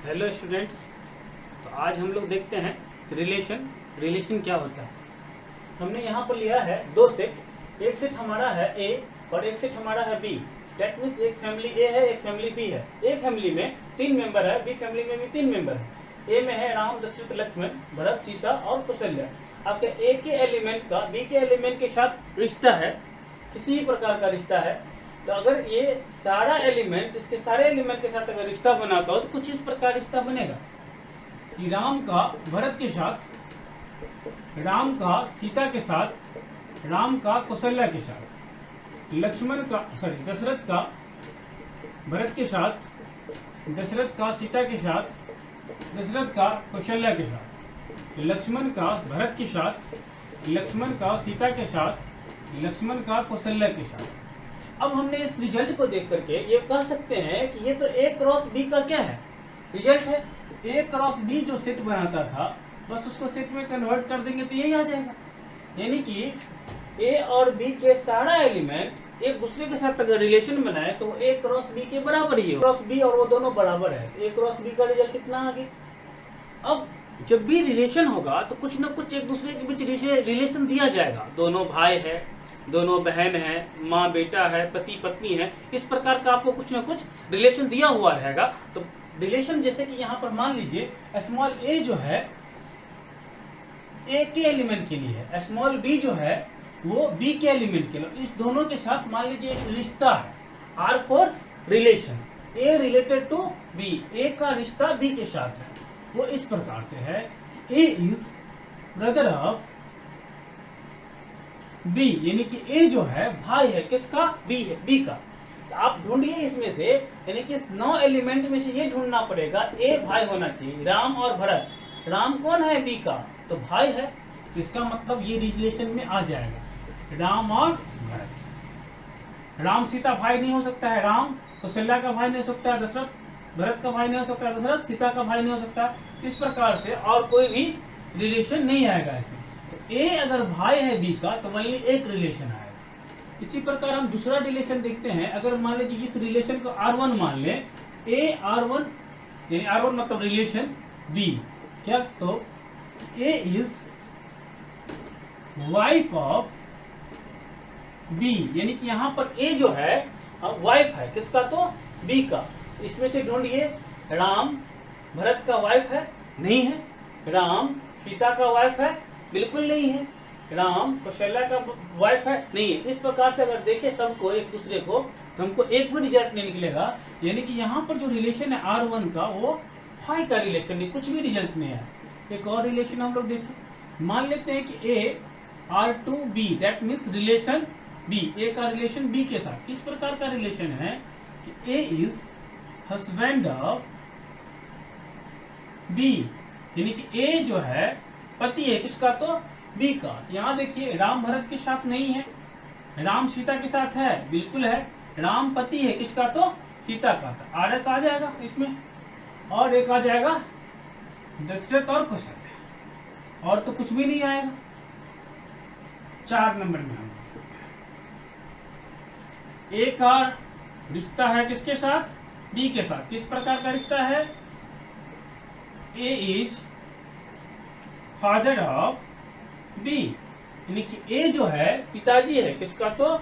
Hello students. तो आज हम लोग देखते हैं रिलेशन क्या होता है। हमने यहाँ पर लिया है दो सेट, एक सेट हमारा है ए और एक सेट हमारा है बी। दैट मीन्स एक फैमिली ए है, एक फैमिली बी है। ए फैमिली में 3 मेंबर है, बी फैमिली में भी 3 मेंबर है। ए में है राम, दशरथ, लक्ष्मण, भरत, सीता और कौशल्या। आपके ए के एलिमेंट का बी के एलिमेंट के साथ रिश्ता है, किसी भी प्रकार का रिश्ता है। तो अगर ये सारा एलिमेंट इसके सारे एलिमेंट के साथ अगर रिश्ता बनाता हो तो कुछ इस प्रकार रिश्ता बनेगा कि राम का भरत के साथ, राम का सीता के साथ, राम का कौशल्या के साथ, लक्ष्मण का दशरथ का भरत के साथ, दशरथ का सीता के साथ, दशरथ का कौशल्या के साथ, लक्ष्मण का भरत के साथ, लक्ष्मण का सीता के साथ, लक्ष्मण का कौशल्या के साथ। अब हमने इस रिजल्ट को देख करके ये कह सकते हैं कि ये तो ए क्रॉस बी का क्या है, रिजल्ट है। ए क्रॉस बी जो सेट बनाता था बस उसको सेट में कन्वर्ट कर देंगे तो यही आ जाएगा। यानी कि ए और बी के सारा एलिमेंट एक दूसरे के साथ अगर रिलेशन बनाए तो ए क्रॉस बी के बराबर ही है। क्रॉस बी और वो दोनों बराबर है, ए क्रॉस बी का रिजल्ट कितना आ गया। अब जब भी रिलेशन होगा तो कुछ ना कुछ एक दूसरे के बीच रिलेशन दिया जाएगा। दोनों भाई है, दोनों बहन है, माँ बेटा है, पति पत्नी है, इस प्रकार का आपको कुछ ना कुछ रिलेशन दिया हुआ रहेगा। तो रिलेशन जैसे कि यहाँ पर मान लीजिए स्मॉल ए जो है ए के एलिमेंट के लिए है, स्मॉल बी जो है वो बी के एलिमेंट के लिए, इस दोनों के साथ मान लीजिए एक रिश्ता है, R for relation, A related to B, A का रिश्ता बी के साथ है। वो इस प्रकार से है, ए इज ब्रदर ऑफ बी, यानी कि ए जो है भाई है किसका, बी है, बी का। तो आप ढूंढिए इसमें से, यानी कि 9 एलिमेंट में से ये ढूंढना पड़ेगा ए भाई होना चाहिए। राम और भरत, राम कौन है, बी का, तो भाई है, तो इसका मतलब ये रिलेशन में आ जाएगा राम और भरत। राम सीता भाई नहीं हो सकता है, राम कौशल्या का भाई नहीं हो सकता है, दशरथ भरत का भाई नहीं हो सकता, दशरथ सीता का भाई नहीं हो सकता। इस प्रकार से और कोई भी रिलेशन नहीं आएगा इसमें। तो ए अगर भाई है बी का तो मान लीजिए एक रिलेशन आएगा। इसी प्रकार हम दूसरा रिलेशन देखते हैं। अगर मान लीजिए इस रिलेशन को R1 मान ले, ए R1 यानी R1 मतलब रिलेशन बी क्या, तो ए इज वाइफ ऑफ बी, यानी कि यहाँ पर ए जो है वाइफ है किसका, तो बी का। इसमें से ढूंढिए, राम भरत का वाइफ है, नहीं है। राम सीता का वाइफ है, बिल्कुल नहीं है। राम कौशल्या का वाइफ है, नहीं है। इस प्रकार से अगर देखें सबको एक दूसरे को तो हमको एक भी रिजल्ट नहीं निकलेगा। यानी कि यहाँ पर जो रिलेशन है R1 का वो भाई का रिलेशन नहीं, कुछ भी रिजल्ट नहीं है। एक और रिलेशन हम लोग देखें, मान लेते हैं कि A R2B, that means relation B, A का रिलेशन बी के साथ। किस प्रकार का रिलेशन है कि ए इज हस्बैंड ऑफ बी, यानी कि ए जो है पति है किसका, तो बी का। यहाँ देखिए राम भरत के साथ नहीं है, राम सीता के साथ है, बिल्कुल है। राम पति है किसका, तो सीता का, तो RS आ जाएगा इसमें। और एक आ जाएगा दशरथ और कौशल्या, और तो कुछ भी नहीं आएगा। 4 नंबर में हम ए का रिश्ता है किसके साथ, बी के साथ। किस प्रकार का रिश्ता है, ए इज फादर ऑफ बी, यानी कि ए जो है पिताजी है किसका, तो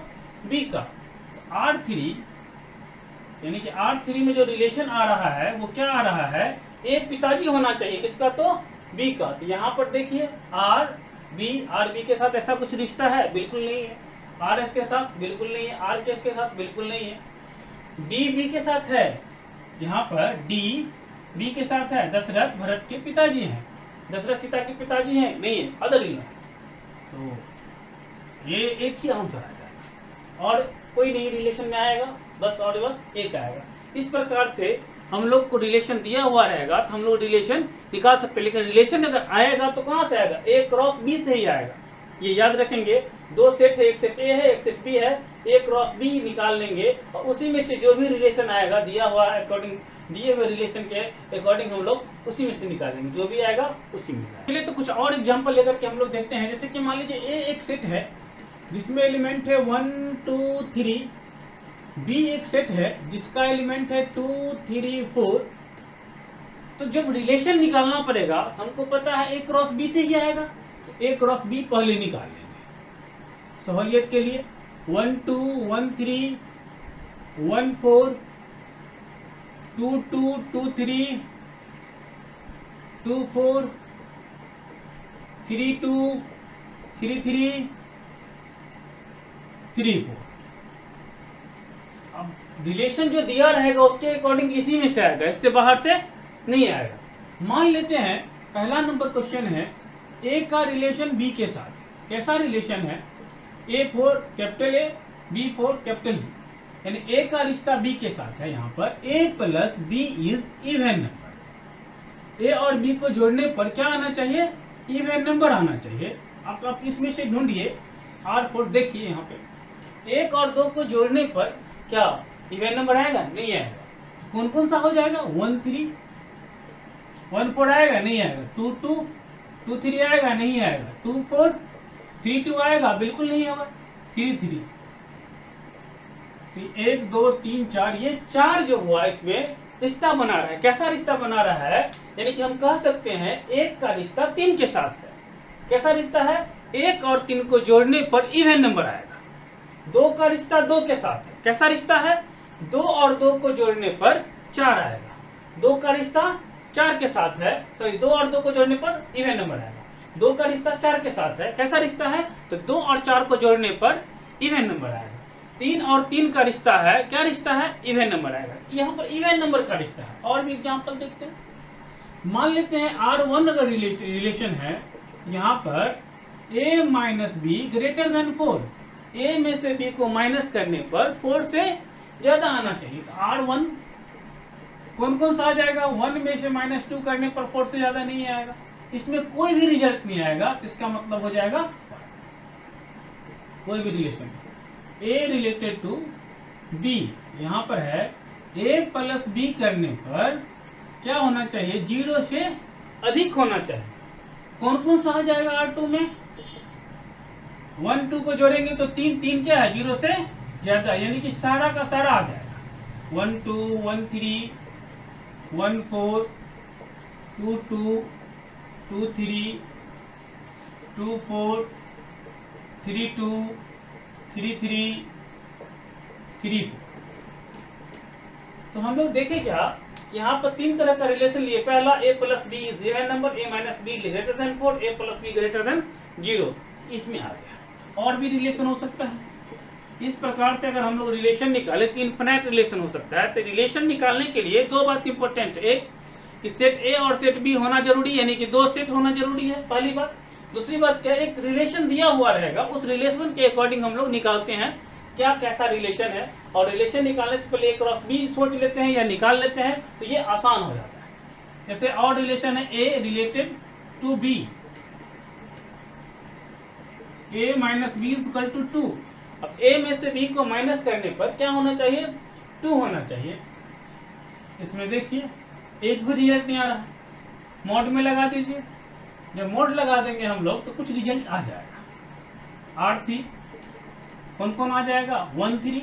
बी का। R3 यानी कि R3 में जो रिलेशन आ रहा है वो क्या आ रहा है, ए पिताजी होना चाहिए किसका, तो बी का। तो यहाँ पर देखिए RB के साथ ऐसा कुछ रिश्ता है, बिल्कुल नहीं है। RS के साथ बिल्कुल नहीं है, RK के साथ बिल्कुल नहीं है। DB के साथ है, यहाँ पर DB के साथ है, दशरथ भरत के पिताजी हैं, दशरथ सीता के पिताजी हैं, नहीं है, अदर इन। तो ये एक ही आंसर आ जाएगा और कोई नहीं रिलेशन में आएगा, बस और बस एक आएगा। इस प्रकार से हम लोग को रिलेशन दिया हुआ रहेगा तो हम लोग रिलेशन निकाल सकते हैं। लेकिन रिलेशन अगर आएगा तो कहाँ से आएगा, ए क्रॉस बी से ही आएगा। ये याद रखेंगे, 2 सेट है, एक सेट ए है, एक सेट बी है, ए क्रॉस बी निकाल लेंगे और उसी में से जो भी रिलेशन आएगा दिया हुआ अकॉर्डिंग, दिए हुए रिलेशन के अकॉर्डिंग हम लोग उसी में से निकालेंगे, जो भी आएगा उसी में से। चलिए तो कुछ और एग्जांपल लेकर के हम लोग देखते हैं। जैसे कि मान लीजिए ए एक सेट है जिसमें एलिमेंट है 1 2 3, बी एक सेट है जिसका एलिमेंट है 2 3 4, तो जब रिलेशन निकालना पड़ेगा तो हमको पता है ए क्रॉस बी से ही आएगा, तो ए क्रॉस बी पहले निकाल लेंगे सहूलियत के लिए। 1 2 1 3 1 4 2 2 2 3 2 4 3 2 3 3 3 4। अब रिलेशन जो दिया रहेगा उसके अकॉर्डिंग इसी में से आएगा, इससे बाहर से नहीं आएगा। मान लेते हैं पहला नंबर क्वेश्चन है ए का रिलेशन बी के साथ। कैसा रिलेशन है? A4 capital A B4 capital B, यानी ए का रिश्ता बी के साथ है। यहाँ पर a plus B is even number. A और बी को जोड़ने पर क्या आना चाहिए? इवन नंबर आना चाहिए। आप इसमें से ढूंढिए R4। देखिए यहाँ पे 1 और 2 को जोड़ने पर क्या इवन नंबर आएगा? नहीं आएगा। कौन कौन सा हो जाएगा? 1 3 1 4 आएगा? नहीं आएगा। 2 2 2 3 आएगा? नहीं आएगा। 2 4 3 2 आएगा? बिल्कुल नहीं होगा। 3 3 1 2 3 4, ये 4 जो हुआ इसमें रिश्ता बना रहा है। कैसा रिश्ता बना रहा है? यानी कि हम कह सकते हैं 1 का रिश्ता 3 के साथ है। कैसा रिश्ता है? 1 और 3 को जोड़ने पर इवन नंबर आएगा। 2 का रिश्ता 2 के साथ है। कैसा रिश्ता है? 2 और 2 को जोड़ने पर 4 आएगा। 2 का रिश्ता 4 के साथ है, सॉरी 2 और 2 को जोड़ने पर इवन नंबर आएगा। 2 का रिश्ता 4 के साथ है। कैसा रिश्ता है? तो 2 और 4 को जोड़ने पर इवन नंबर आएगा। 3 और 3 का रिश्ता है, क्या रिश्ता है? इवन नंबर आएगा। यहाँ पर इवन नंबर का रिश्ता है। और भी एग्जांपल देखते हैं। मान लेते हैं R1 अगर रिलेशन है, यहाँ पर a minus B greater than 4। a में से b को माइनस करने पर 4 से ज्यादा आना चाहिए। तो R1 कौन कौन सा आ जाएगा? 1 में से -2 करने पर 4 से ज्यादा नहीं आएगा। इसमें कोई भी रिजल्ट नहीं आएगा, इसका मतलब हो जाएगा कोई भी relation a related to b। यहाँ पर है a प्लस b करने पर क्या होना चाहिए? 0 से अधिक होना चाहिए। कौन कौन सा आ जाएगा R2 में? 1 2 को जोड़ेंगे तो 3 3 क्या है? 0 से ज्यादा, यानी कि सारा का सारा आ जाएगा। 1 2 1 3 1 4 2 2 2 3 2 4 3 2 3 3 3 4। तो हम लोग देखें क्या, यहाँ पर 3 तरह का रिलेशन लिए। पहला a plus B is even number, a minus B greater than 4, a plus B greater than 0, इसमें आ गया। और भी रिलेशन हो सकता है। इस प्रकार से अगर हम लोग रिलेशन निकाले तो इनफिनाइट रिलेशन हो सकता है। तो रिलेशन निकालने के लिए 2 बात इंपॉर्टेंट है। एक कि सेट ए और सेट बी होना जरूरी, यानी कि 2 सेट होना जरूरी है, पहली बात। दूसरी बात क्या, एक रिलेशन दिया हुआ रहेगा, उस रिलेशन के अकॉर्डिंग हम लोग निकालते हैं क्या कैसा रिलेशन है। और रिलेशन निकालने से पहले ए क्रॉस बी सोच लेते हैं या निकाल लेते हैं, तो ये आसान हो जाता है। जैसे और रिलेशन है A related to B, a minus B equal to 2। अब a में से b को माइनस करने पर क्या होना चाहिए? 2 होना चाहिए। इसमें देखिए एक भी रिजल्ट नहीं आ रहा। मोड में लगा दीजिए। जब मोड लगा देंगे हम लोग तो कुछ रिजल्ट आ जाएगा। R3 कौन कौन आ जाएगा? 1 3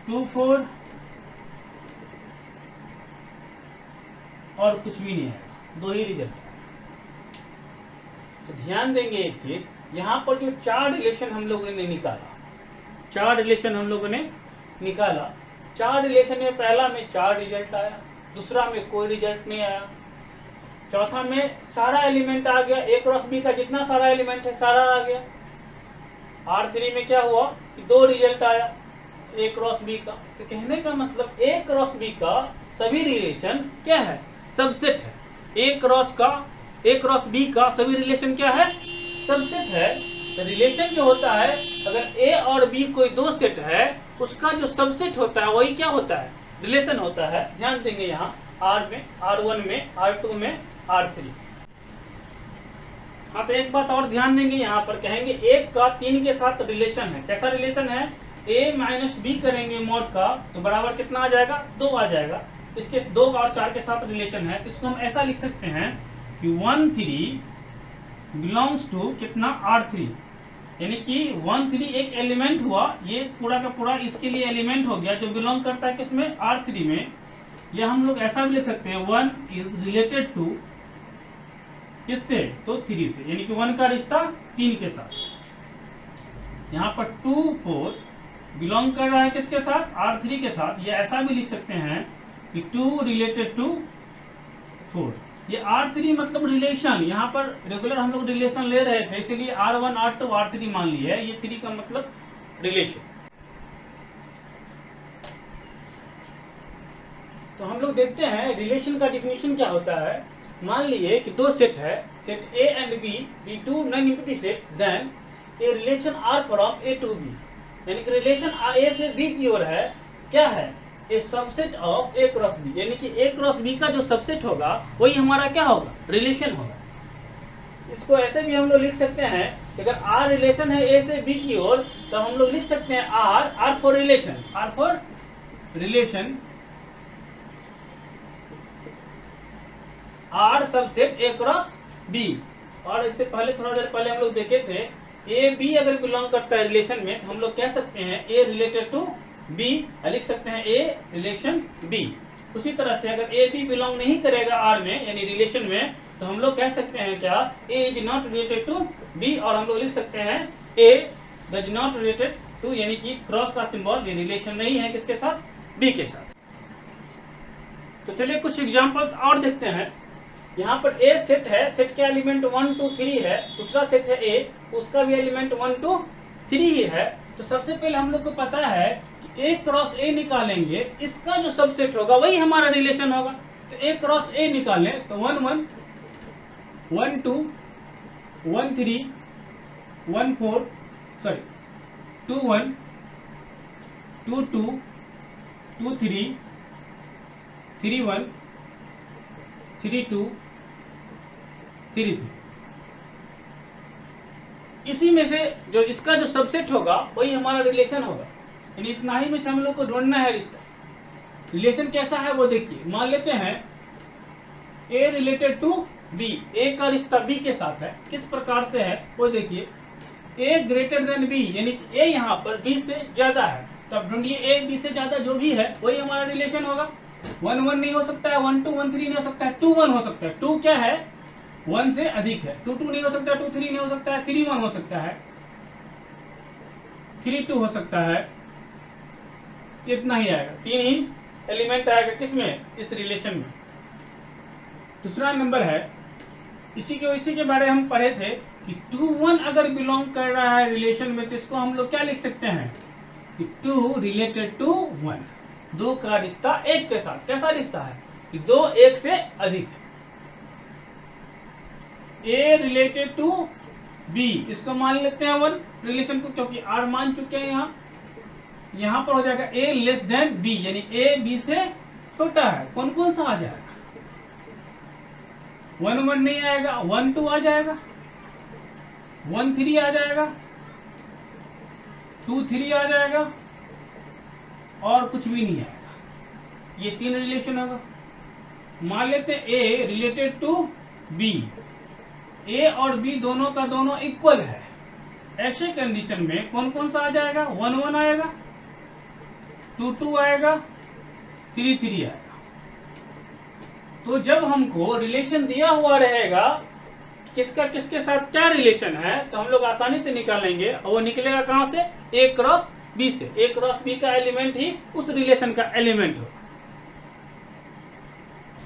2 4 और कुछ भी नहीं आएगा, 2 ही रिजल्ट। तो ध्यान देंगे एक चीज, यहाँ पर जो 4 रिलेशन हम लोगों ने निकाला, 4 रिलेशन हम लोगों ने निकाला, 4 रिलेशन में पहला में 4 रिजल्ट आया, दूसरा में कोई रिजल्ट नहीं आया, चौथा में सारा एलिमेंट आ गया, ए क्रॉस बी का जितना सारा एलिमेंट है सारा आ गया। R3 में क्या हुआ कि 2 रिजल्ट आया ए क्रॉस बी का। तो कहने का मतलब ए क्रॉस बी का सभी रिलेशन क्या है? सबसेट है। ए क्रॉस बी का सभी रिलेशन क्या है? सबसेट है। तो रिलेशन जो होता है, अगर ए और बी कोई 2 सेट है, उसका जो सबसेट होता है वही क्या होता है? रिलेशन होता है। ध्यान देंगे यहाँ R में, R1 में, R2 में, R3। हाँ, तो एक बात और ध्यान देंगे, यहाँ पर कहेंगे 1 का 3 के साथ रिलेशन है। कैसा रिलेशन है? a माइनस बी करेंगे मोड का तो बराबर कितना आ जाएगा? 2 आ जाएगा। इसके 2 और 4 के साथ रिलेशन है, तो इसको हम ऐसा लिख सकते हैं कि 1 3 बिलोंग्स टू कितना? R3। यानी कि 1 3 एक एलिमेंट हुआ, ये पूरा का पूरा इसके लिए एलिमेंट हो गया जो बिलोंग करता है किसमें, R3 में। या हम लोग ऐसा भी लिख सकते हैं 1 इज रिलेटेड टू किससे, तो 3 से, यानी कि 1 का रिश्ता 3 के साथ। यहाँ पर 2 4 बिलोंग कर रहा है किसके साथ, R3 के साथ। या ऐसा भी लिख सकते हैं कि 2 रिलेटेड टू 4। ये R3 मतलब रिलेशन, यहाँ पर रेगुलर हम लोग रिलेशन ले रहे थे, इसीलिए R1 R2 R3 मान लिया है। ये 3 का मतलब रिलेशन। तो हम लोग देखते हैं रिलेशन का डिफिनीशन क्या होता है। मान लीजिए कि दो सेट है, set A and B be two non empty sets, then a relation R from A to B, यानी कि रिलेशन A से B की ओर है, क्या है, A subset of A cross B, यानी कि A क्रॉस B का जो सबसेट होगा वही हमारा क्या होगा, रिलेशन होगा। इसको ऐसे भी हम लोग लिख सकते हैं कि अगर R रिलेशन है A से B की ओर, तो हम लोग लिख सकते हैं R for relation, R for relation, R subset A cross B। और इससे पहले थोड़ा देर पहले हम लोग देखे थे A B अगर बिलोंग करता है रिलेशन में, तो हम लोग कह सकते हैं A रिलेटेड टू B, लिख सकते हैं A रिलेशन B। उसी तरह से अगर A B बिलोंग नहीं करेगा R में यानी रिलेशन में, तो हम लोग कह सकते हैं क्या, A is not related to B, और हम लोग लिख सकते हैं A does not related to, यानी कि क्रॉस का सिंबल ये रिलेशन नहीं है किसके साथ, B के साथ। तो चलिए कुछ एग्जांपल्स और देखते हैं। यहाँ पर A सेट है, सेट के एलिमेंट 1 2 3 है, दूसरा सेट है A, उसका भी एलिमेंट 1 2 3 ही है। तो सबसे पहले हम लोग को पता है कि A क्रॉस A निकालेंगे, इसका जो सबसेट होगा वही हमारा रिलेशन होगा। तो A क्रॉस A निकालें तो 1 1 1 2 1 3 1 4 सॉरी 2 1 2 2 2 3 3 1 3 2 3 3। इसी में से जो इसका जो सबसेट होगा वही हमारा रिलेशन होगा, यानी इतना ही में से हम लोग को ढूंढना है रिश्ता। रिलेशन कैसा है वो देखिए, मान लेते हैं A related to B, A का रिश्ता B के साथ है। किस प्रकार से है वो देखिए, A ग्रेटर देन B, यानी कि A यहाँ पर B से ज्यादा है, तो अब ढूंढिए A B से ज्यादा जो भी है वही हमारा रिलेशन होगा। 1 1 नहीं हो सकता है, 1 2 1 3 नहीं हो सकता है, 2 1 हो सकता है, 2 क्या है 1 से अधिक है, 2 2 नहीं हो सकता, 2 3 नहीं हो सकता है, 3 1 हो सकता है, 3 2 हो सकता है। इतना ही आएगा, 3 ही एलिमेंट आएगा किसमें, इस रिलेशन में। दूसरा नंबर है, इसी के बारे हम पढ़े थे कि 2 1 अगर बिलोंग कर रहा है रिलेशन में, तो इसको हम लोग क्या लिख सकते हैं कि 2 रिलेटेड टू 1, 2 का रिश्ता 1 के साथ। कैसा रिश्ता है कि 2 1 से अधिक है। A रिलेटेड टू B, इसको मान लेते हैं 1 रिलेशन को, क्योंकि R मान चुके हैं। यहाँ पर हो जाएगा A लेस देन B, यानी A B से छोटा है। कौन कौन सा आ जाएगा, 1 1 नहीं आएगा, 1 2 आ जाएगा, 1 3 आ जाएगा, 2 3 आ जाएगा, और कुछ भी नहीं आएगा। ये 3 रिलेशन होगा। मान लेते हैं A related to B, A और B दोनों का दोनों इक्वल है। ऐसे कंडीशन में कौन कौन सा आ जाएगा, 1 1 आएगा, 2 2 आएगा, 3 3 आएगा। तो जब हमको रिलेशन दिया हुआ रहेगा किसका किसके साथ क्या रिलेशन है, तो हम लोग आसानी से निकालेंगे, और वो निकलेगा कहां से, A क्रॉस B से। A क्रॉस B का एलिमेंट ही उस रिलेशन का एलिमेंट हो।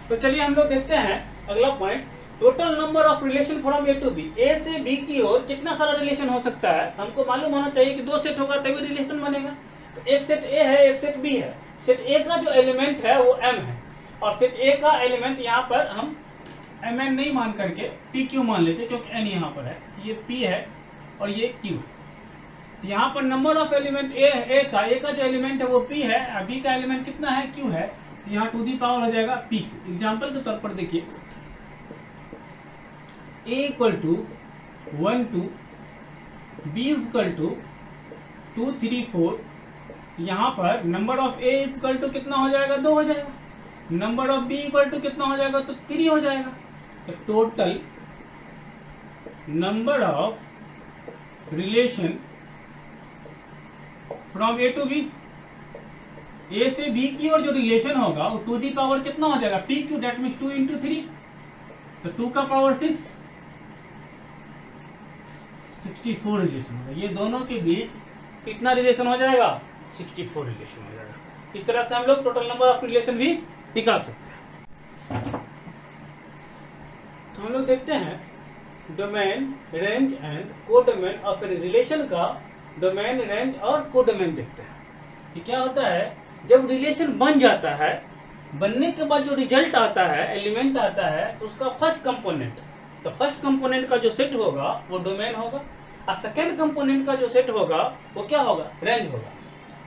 तो चलिए हम लोग देखते हैं अगला point, total number of relation from A to B। A से B की ओर कितना सारा रिलेशन हो सकता है, हमको मालूम होना चाहिए कि 2 सेट होगा तभी रिलेशन बनेगा। तो एक सेट A है, एक सेट B है। सेट A का जो एलिमेंट है वो M है, और सेट A का एलिमेंट यहाँ पर हम MN नहीं मान करके PQ मान लेते, क्योंकि N यहाँ पर है, ये P है और ये Q है। यहाँ पर नंबर ऑफ एलिमेंट A का जो एलिमेंट है वो P है, B का एलिमेंट कितना है, Q है। यहाँ टू दी पावर हो जाएगा PQ। एग्जाम्पल के तौर पर देखिए, A equal to 1 2, B equal to 2 3 4। यहाँ पर number of A equal to कितना हो जाएगा, 2 हो जाएगा। Number of B equal to कितना हो जाएगा, तो 3 हो जाएगा। तो total number of relation from A to B, A से बी की और जो रिलेशन होगा वो टू दी पावर कितना हो जाएगा, पी क्यू, दैट मीन्स 2 × 3, तो 2 का पावर 6, 64 रिलेशन होगा। ये दोनों के बीच कितना रिलेशन हो जाएगा, 64 रिलेशन हो जाएगा। इस तरह से हम लोग टोटल नंबर ऑफ रिलेशन भी निकाल सकते हैं। तो हम लोग देखते हैं domain, range and codomain of relation का डोमेन, रेंज और कोडोमेन देखते हैं कि क्या होता है जब रिलेशन बन जाता है, बनने के बाद जो रिजल्ट आता है, एलिमेंट आता है, तो उसका फर्स्ट कंपोनेंट, तो फर्स्ट कंपोनेंट का जो सेट होगा वो डोमेन होगा, और सेकेंड कंपोनेंट का जो सेट होगा वो क्या होगा, रेंज होगा।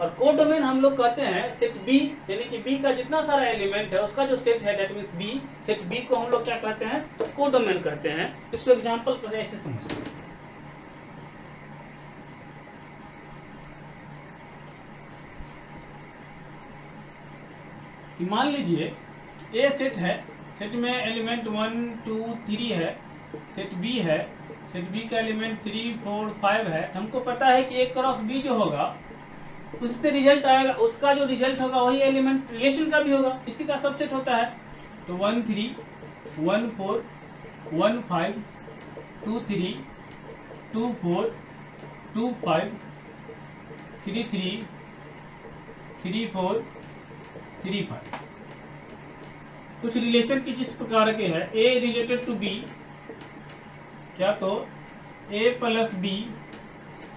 और कोडोमेन हम लोग कहते हैं सेट बी, यानी कि बी का जितना सारा एलिमेंट है उसका जो सेट है, that means B, set B को हम लोग क्या कहते हैं, कोडोमेन कहते हैं। इसको एग्जांपल पर ऐसे समझते हैं। मान लीजिए ए सेट है, सेट में एलिमेंट 1 2 3 है, सेट बी है, सेट बी का एलिमेंट 3 4 5 है। हमको पता है कि ए क्रॉस बी जो होगा उससे रिजल्ट आएगा, उसका जो रिजल्ट होगा वही एलिमेंट रिलेशन का भी होगा, इसी का सबसेट होता है। तो 1 3 1 4 1 5 2 3 2 4 2 5 3 3 3 4 3 5। कुछ रिलेशन की जिस प्रकार के है, ए रिलेटेड टू बी, क्या तो ए प्लस बी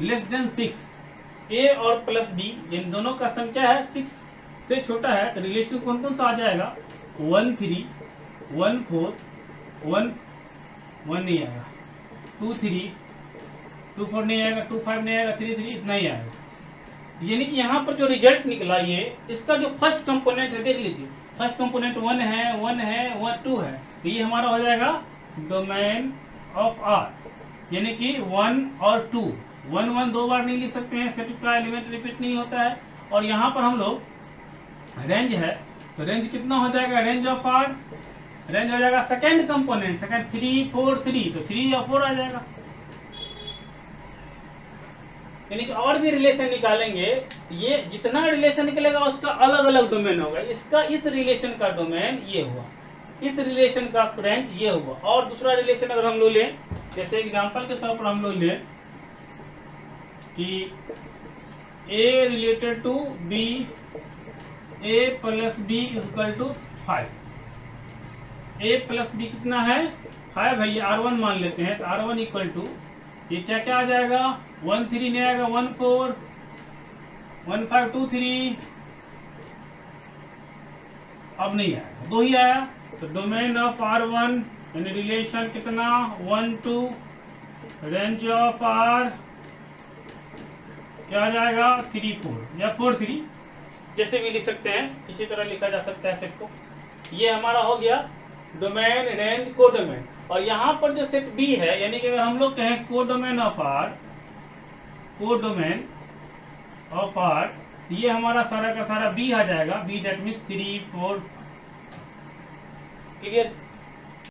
लेस देन 6, ए और प्लस बी इन दोनों का संख्या है 6 से छोटा है, तो रिलेशन कौन कौन सा आ जाएगा, 1 3 1 4 1 1 नहीं आएगा, 2 3 2 4 नहीं आएगा, 2 5 नहीं आएगा, 3 3 इतना ही आएगा। यानी कि यहाँ पर जो रिजल्ट निकला ये इसका जो फर्स्ट कंपोनेंट है, देख लीजिए फर्स्ट कंपोनेंट 1 है 1 है 1 2 है, तो ये हमारा हो जाएगा डोमेन ऑफ आर, यानी कि 1 और 2, 1 1 दो बार नहीं लिख सकते हैं, सेट का एलिमेंट रिपीट नहीं होता है। और यहाँ पर हम लोग रेंज है, तो रेंज कितना हो जाएगा, रेंज ऑफ आर, रेंज हो जाएगा सेकेंड कंपोनेंट, सेकेंड 3 4 3, तो 3 और 4 आ जाएगा। यानी कि और भी रिलेशन निकालेंगे, ये जितना रिलेशन निकलेगा उसका अलग अलग डोमेन होगा। इसका इस रिलेशन का डोमेन ये हुआ, इस रिलेशन का रेंज ये हुआ। और दूसरा रिलेशन अगर हम लोग लें, जैसे एग्जांपल के तौर पर हम लोग लें कि A related to B, A plus B equal to 5, A plus B कितना है 5 है, ये R1 मान लेते हैं, तो R1 इक्वल टू ये क्या क्या आ जाएगा, 1 3 नहीं आएगा, 1 4 1 5 2 3, अब नहीं आएगा, 2 ही आया। तो डोमेन ऑफ R1 यानी रिलेशन कितना 1 2, रेंज ऑफ R क्या आ जाएगा 3 4 या 4 3, जैसे भी लिख सकते हैं, इसी तरह लिखा जा सकता है सेट को। ये हमारा हो गया डोमेन, रेंज, कोडोमेन। और यहाँ पर जो सेट बी है, यानी कि अगर हम लोग कहें codomain of R, codomain of R, ये हमारा सारा का सारा बी आ जाएगा, बी दैट मीन्स 3 4, क्लियर।